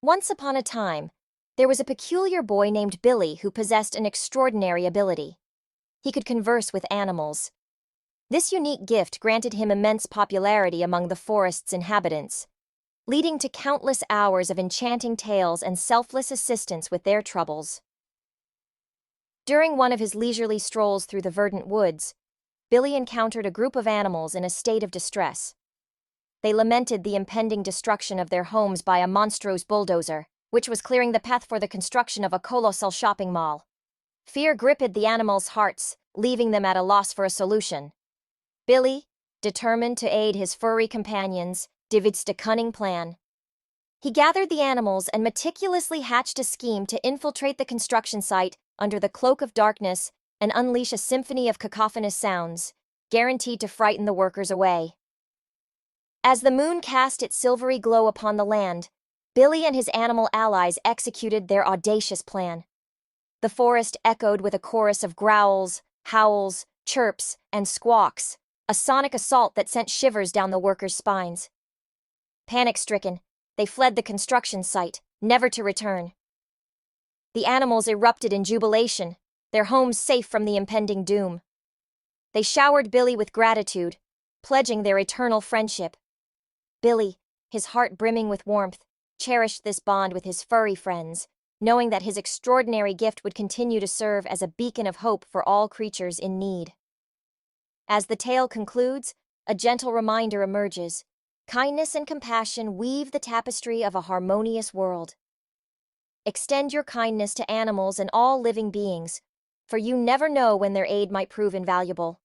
Once upon a time, there was a peculiar boy named Billy who possessed an extraordinary ability. He could converse with animals. This unique gift granted him immense popularity among the forest's inhabitants, leading to countless hours of enchanting tales and selfless assistance with their troubles. During one of his leisurely strolls through the verdant woods, Billy encountered a group of animals in a state of distress. They lamented the impending destruction of their homes by a monstrous bulldozer, which was clearing the path for the construction of a colossal shopping mall. Fear gripped the animals' hearts, leaving them at a loss for a solution. Billy, determined to aid his furry companions, devised a cunning plan. He gathered the animals and meticulously hatched a scheme to infiltrate the construction site under the cloak of darkness and unleash a symphony of cacophonous sounds, guaranteed to frighten the workers away. As the moon cast its silvery glow upon the land, Billy and his animal allies executed their audacious plan. The forest echoed with a chorus of growls, howls, chirps, and squawks, a sonic assault that sent shivers down the workers' spines. Panic-stricken, they fled the construction site, never to return. The animals erupted in jubilation, their homes safe from the impending doom. They showered Billy with gratitude, pledging their eternal friendship. Billy, his heart brimming with warmth, cherished this bond with his furry friends, knowing that his extraordinary gift would continue to serve as a beacon of hope for all creatures in need. As the tale concludes, a gentle reminder emerges. Kindness and compassion weave the tapestry of a harmonious world. Extend your kindness to animals and all living beings, for you never know when their aid might prove invaluable.